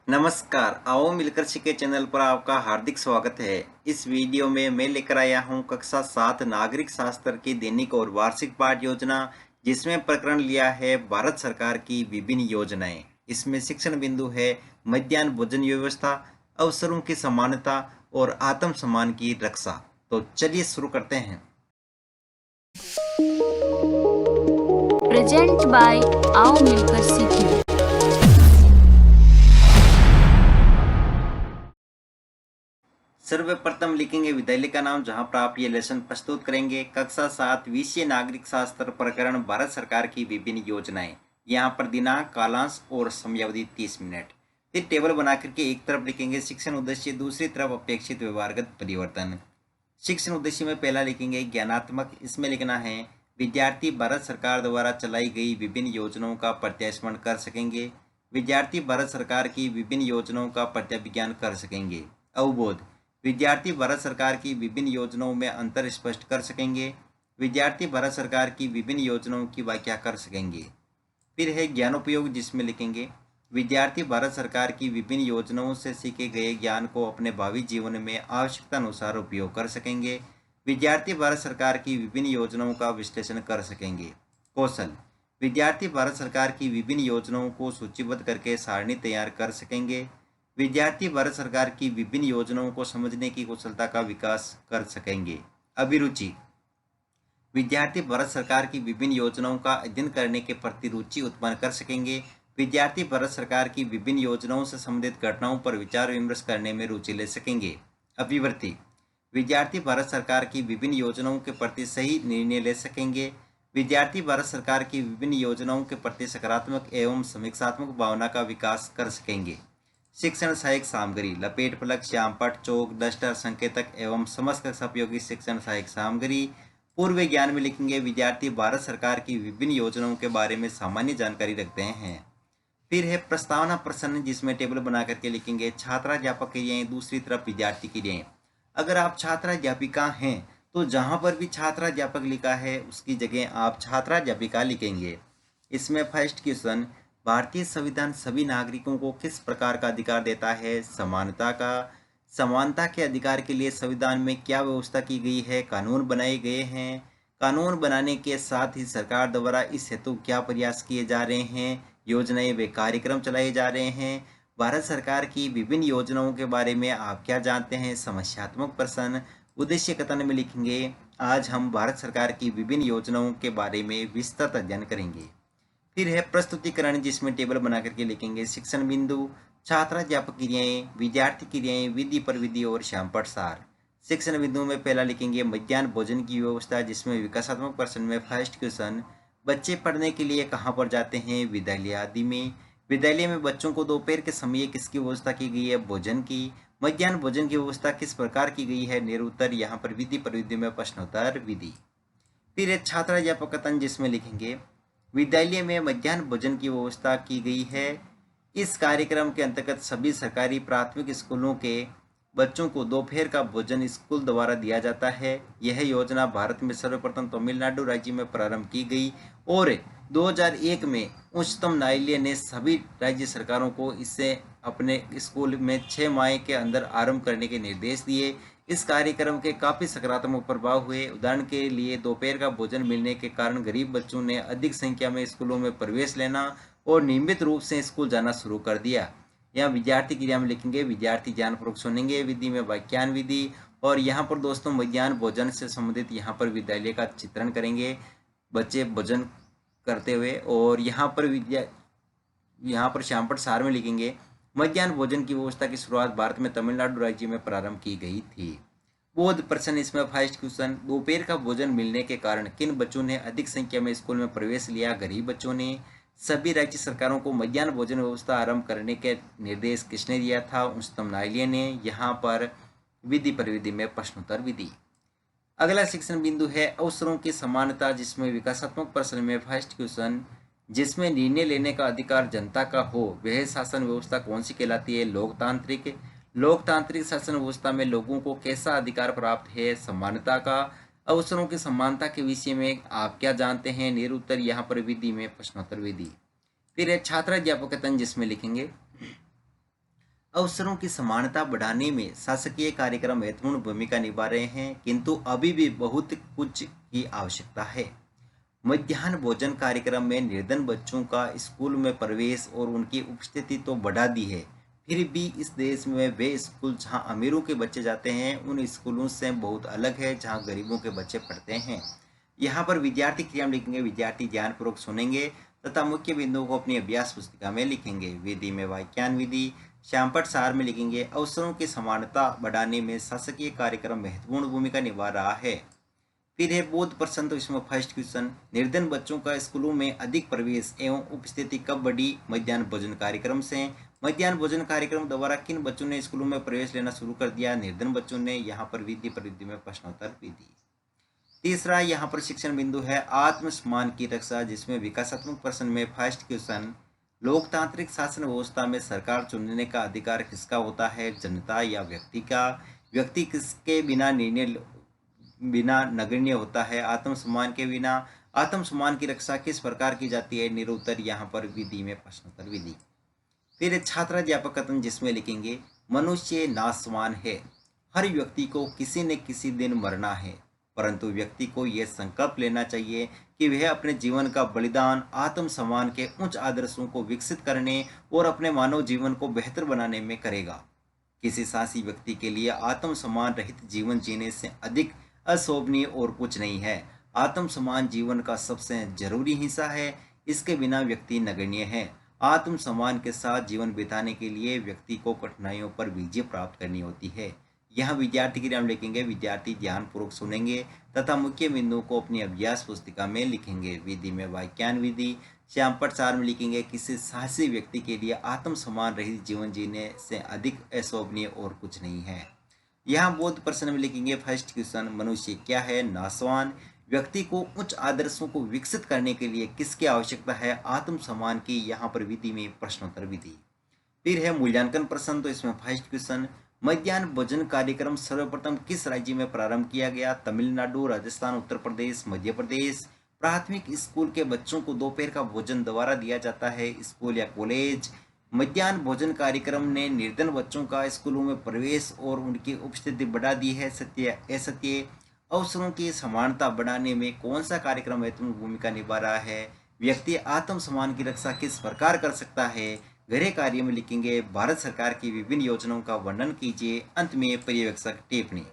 नमस्कार, आओ मिलकर सीखे चैनल पर आपका हार्दिक स्वागत है। इस वीडियो में मैं लेकर आया हूं कक्षा 7 नागरिक शास्त्र की दैनिक और वार्षिक पाठ योजना, जिसमें प्रकरण लिया है भारत सरकार की विभिन्न योजनाएं। इसमें शिक्षण बिंदु है मध्याह्न भोजन व्यवस्था, अवसरों की समानता और आत्म सम्मान की रक्षा। तो चलिए शुरू करते हैं। प्रेजेंट बाय आओ मिलकर सीखें। सर्वप्रथम लिखेंगे विद्यालय का नाम, जहां पर आप ये लेसन प्रस्तुत करेंगे। कक्षा 7 विषय नागरिक शास्त्र, प्रकरण भारत सरकार की विभिन्न योजनाएं। यहाँ पर दिनांक, कालांश और समयावधि 30 मिनट। फिर टेबल बना करके एक तरफ लिखेंगे शिक्षण उद्देश्य, दूसरी तरफ अपेक्षित व्यवहारगत परिवर्तन। शिक्षण उद्देश्य में पहला लिखेंगे ज्ञानात्मक। इसमें लिखना है विद्यार्थी भारत सरकार द्वारा चलाई गई विभिन्न योजनाओं का प्रत्यास्मरण कर सकेंगे। विद्यार्थी भारत सरकार की विभिन्न योजनाओं का प्रत्याभिज्ञान कर सकेंगे। अवबोध, विद्यार्थी भारत सरकार की विभिन्न योजनाओं में अंतर स्पष्ट कर सकेंगे। विद्यार्थी भारत सरकार की विभिन्न योजनाओं की व्याख्या कर सकेंगे। फिर है ज्ञानोपयोग, जिसमें लिखेंगे विद्यार्थी भारत सरकार की विभिन्न योजनाओं से सीखे गए ज्ञान को अपने भावी जीवन में आवश्यकता अनुसार उपयोग कर सकेंगे। विद्यार्थी भारत सरकार की विभिन्न योजनाओं का विश्लेषण कर सकेंगे। कौशल, विद्यार्थी भारत सरकार की विभिन्न योजनाओं को सूचीबद्ध करके सारणी तैयार कर सकेंगे। विद्यार्थी भारत सरकार की विभिन्न योजनाओं को समझने की कुशलता का विकास कर सकेंगे। अभिरुचि, विद्यार्थी भारत सरकार की विभिन्न योजनाओं का अध्ययन करने के प्रति रुचि उत्पन्न कर सकेंगे। विद्यार्थी भारत सरकार की विभिन्न योजनाओं से संबंधित घटनाओं पर विचार विमर्श करने में रुचि ले सकेंगे। अभिवृत्ति, विद्यार्थी भारत सरकार की विभिन्न योजनाओं के प्रति सही निर्णय ले सकेंगे। विद्यार्थी भारत सरकार की विभिन्न योजनाओं के प्रति सकारात्मक एवं समीक्षात्मक भावना का विकास कर सकेंगे। शिक्षण सहायक सामग्री, लपेट फलक, श्यामपट्ट, चौक, डस्टर, संकेतक एवं समस्त उपयोगी शिक्षण सहायक सामग्री। पूर्व ज्ञान में लिखेंगे विद्यार्थी भारत सरकार की विभिन्न योजनाओं के बारे में सामान्य जानकारी रखते हैं। फिर है प्रस्तावना प्रश्न, जिसमें टेबल बना करके लिखेंगे छात्राध्यापक क्रियाएं, दूसरी तरफ विद्यार्थी क्रियाएं। अगर आप छात्राध्यापिका हैं तो जहां पर भी छात्राध्यापक लिखा है उसकी जगह आप छात्राध्यापिका लिखेंगे। इसमें फर्स्ट क्वेश्चन, भारतीय संविधान सभी नागरिकों को किस प्रकार का अधिकार देता है? समानता का। समानता के अधिकार के लिए संविधान में क्या व्यवस्था की गई है? कानून बनाए गए हैं। कानून बनाने के साथ ही सरकार द्वारा इस हेतु क्या प्रयास किए जा रहे हैं? योजनाएं व कार्यक्रम चलाए जा रहे हैं। भारत सरकार की विभिन्न योजनाओं के बारे में आप क्या जानते हैं? समस्यात्मक प्रश्न। उद्देश्य कथन में लिखेंगे आज हम भारत सरकार की विभिन्न योजनाओं के बारे में विस्तृत अध्ययन करेंगे। फिर है प्रस्तुतिकरण, जिसमें टेबल बना करके लिखेंगे शिक्षण बिंदु, छात्राध्यापक क्रियाएं, विद्यार्थी क्रियाएं, विधि पर विधि और श्यामपट्ट सार। शिक्षण बिंदु में पहला लिखेंगे मध्याह्न भोजन की व्यवस्था, जिसमें विकासात्मक प्रश्न में फर्स्ट क्वेश्चन, बच्चे पढ़ने के लिए कहाँ पर जाते हैं? विद्यालय आदि में। विद्यालय में बच्चों को दोपहर के समय किसकी व्यवस्था की गई है? भोजन की। मध्याह्न भोजन की व्यवस्था किस प्रकार की गई है? निरुत्तर। यहाँ पर विधि पर विधि में प्रश्नोत्तर विधि। फिर एक छात्राध्यापक कथन, जिसमें लिखेंगे विद्यालय में मध्याह्न भोजन की व्यवस्था की गई है। इस कार्यक्रम के अंतर्गत सभी सरकारी प्राथमिक स्कूलों के बच्चों को दोपहर का भोजन स्कूल द्वारा दिया जाता है। यह योजना भारत में सर्वप्रथम तमिलनाडु राज्य में प्रारंभ की गई और 2001 में उच्चतम न्यायालय ने सभी राज्य सरकारों को इसे अपने स्कूल में 6 माह के अंदर आरंभ करने के निर्देश दिए। इस कार्यक्रम के काफ़ी सकारात्मक प्रभाव हुए। उदाहरण के लिए दोपहर का भोजन मिलने के कारण गरीब बच्चों ने अधिक संख्या में स्कूलों में प्रवेश लेना और नियमित रूप से स्कूल जाना शुरू कर दिया। यहाँ विद्यार्थी क्रिया में लिखेंगे विद्यार्थी ज्ञानपूर्वक सुनेंगे, विधि में व्याख्यान विधि। और यहाँ पर दोस्तों मध्याह्न भोजन से संबंधित यहाँ पर विद्यालय का चित्रण करेंगे बच्चे भोजन करते हुए। और यहाँ पर श्यामपट्ट सार में लिखेंगे मध्याह्न भोजन की व्यवस्था की शुरुआत भारत में तमिलनाडु राज्य में प्रारंभ की गई थी। बोध प्रश्न, इसमें फर्स्ट क्वेश्चन, दोपहर का भोजन मिलने के कारण किन बच्चों ने अधिक संख्या में स्कूल में प्रवेश लिया? गरीब बच्चों ने। सभी राज्य सरकारों को मध्याह्न भोजन व्यवस्था आरंभ करने के निर्देश किसने दिया था? उच्चतम न्यायालय ने। यहाँ पर विधि पर विधि में प्रश्नोत्तर विधि। अगला शिक्षण बिंदु है अवसरों की समानता, जिसमें विकासात्मक प्रश्न में फर्स्ट क्वेश्चन, जिसमें निर्णय लेने का अधिकार जनता का हो वह शासन व्यवस्था कौन सी कहलाती है? लोकतांत्रिक। लोकतांत्रिक शासन व्यवस्था में लोगों को कैसा अधिकार प्राप्त है? समानता का। अवसरों की समानता के विषय में आप क्या जानते हैं? निरुत्तर। यहाँ पर विधि में प्रश्नोत्तर विधि। फिर है छात्राध्यापक कथन, जिसमें लिखेंगे अवसरों की समानता बढ़ाने में शासकीय कार्यक्रम महत्वपूर्ण भूमिका निभा रहे हैं, किंतु अभी भी बहुत कुछ की आवश्यकता है। मध्याह्न भोजन कार्यक्रम में निर्धन बच्चों का स्कूल में प्रवेश और उनकी उपस्थिति तो बढ़ा दी है, फिर भी इस देश में वे स्कूल जहां अमीरों के बच्चे जाते हैं उन स्कूलों से बहुत अलग है जहां गरीबों के बच्चे पढ़ते हैं। यहाँ पर विद्यार्थी क्रिया में लिखेंगे, विद्यार्थी ध्यानपूर्वक सुनेंगे तथा मुख्य बिंदुओं को अपनी अभ्यास पुस्तिका में लिखेंगे। विधि में वाक्यान विधि श्यामपट सार में लिखेंगे, अवसरों की समानता बढ़ाने में शासकीय कार्यक्रम महत्वपूर्ण भूमिका निभा रहा है। फिर है बोध प्रश्न, तो इसमें फर्स्ट क्वेश्चन, निर्धन बच्चों का स्कूलों में अधिक प्रवेश एवं उपस्थिति कब बढ़ी? मध्याह्न भोजन कार्यक्रम से। मध्याह्न भोजन कार्यक्रम द्वारा किन बच्चों ने स्कूलों में प्रवेश लेना शुरू कर दिया? निर्धन बच्चों ने। यहाँ पर विधि प्रविधि में प्रश्नोत्तर विधि। तीसरा यहाँ पर शिक्षण बिंदु है आत्मसम्मान की रक्षा, जिसमें विकासात्मक प्रश्न में फर्स्ट क्वेश्चन, लोकतांत्रिक शासन व्यवस्था में सरकार चुनने का अधिकार किसका होता है? जनता या व्यक्ति का? व्यक्ति किसके बिना निर्णय बिना नगण्य होता है? आत्मसम्मान के बिना। आत्मसम्मान की रक्षा किस प्रकार की जाती है? निरुत्तर। यहाँ पर विधि में प्रश्नोत्तर विधि। फिर छात्राध्यापक कथन, जिसमें लिखेंगे, मनुष्य नाशवान है, हर व्यक्ति को किसी न किसी दिन मरना है, परंतु व्यक्ति को यह संकल्प लेना चाहिए कि वह अपने जीवन का बलिदान आत्मसम्मान के उच्च आदर्शों को विकसित करने और अपने मानव जीवन को बेहतर बनाने में करेगा। किसी साहसी व्यक्ति के लिए आत्मसम्मान रहित जीवन जीने से अधिक अशोभनीय और कुछ नहीं है। आत्मसम्मान जीवन का सबसे जरूरी हिस्सा है, इसके बिना व्यक्ति नगण्य है। आत्मसम्मान के साथ जीवन बिताने के लिए व्यक्ति को कठिनाइयों पर विजय प्राप्त करनी होती है। यहाँ विद्यार्थी के नाम लिखेंगे, विद्यार्थी ध्यानपूर्वक सुनेंगे तथा मुख्य बिंदुओं को अपनी अभ्यास पुस्तिका में लिखेंगे। विधि में वाक्यान विधि श्यामपट सार में लिखेंगे, किसी साहसी व्यक्ति के लिए आत्मसम्मान रहित जीवन जीने से अधिक अशोभनीय और कुछ नहीं है। यहाँ बोध प्रश्न में लिखेंगे, फर्स्ट क्वेश्चन, मनुष्य क्या है? नाशवान। व्यक्ति को उच्च आदर्शों को विकसित करने के लिए किसकी आवश्यकता है? आत्मसम्मान की। यहाँ पर विधि में प्रश्नोत्तर विधि। फिर है मूल्यांकन प्रश्न, तो इसमें फर्स्ट क्वेश्चन, मध्याह्न भोजन कार्यक्रम सर्वप्रथम किस राज्य में प्रारंभ किया गया? तमिलनाडु, राजस्थान, उत्तर प्रदेश, मध्य प्रदेश। प्राथमिक स्कूल के बच्चों को दोपहर का भोजन दोबारा दिया जाता है, स्कूल या कॉलेज। मध्याह्न भोजन कार्यक्रम ने निर्धन बच्चों का स्कूलों में प्रवेश और उनकी उपस्थिति बढ़ा दी है, सत्य असत्य। अवसरों की समानता बढ़ाने में कौन सा कार्यक्रम महत्वपूर्ण भूमिका निभा रहा है? व्यक्ति आत्मसम्मान की रक्षा किस प्रकार कर सकता है? गृह कार्य में लिखेंगे, भारत सरकार की विभिन्न योजनाओं का वर्णन कीजिए। अंत में पर्यवेक्षक टिप्पणी।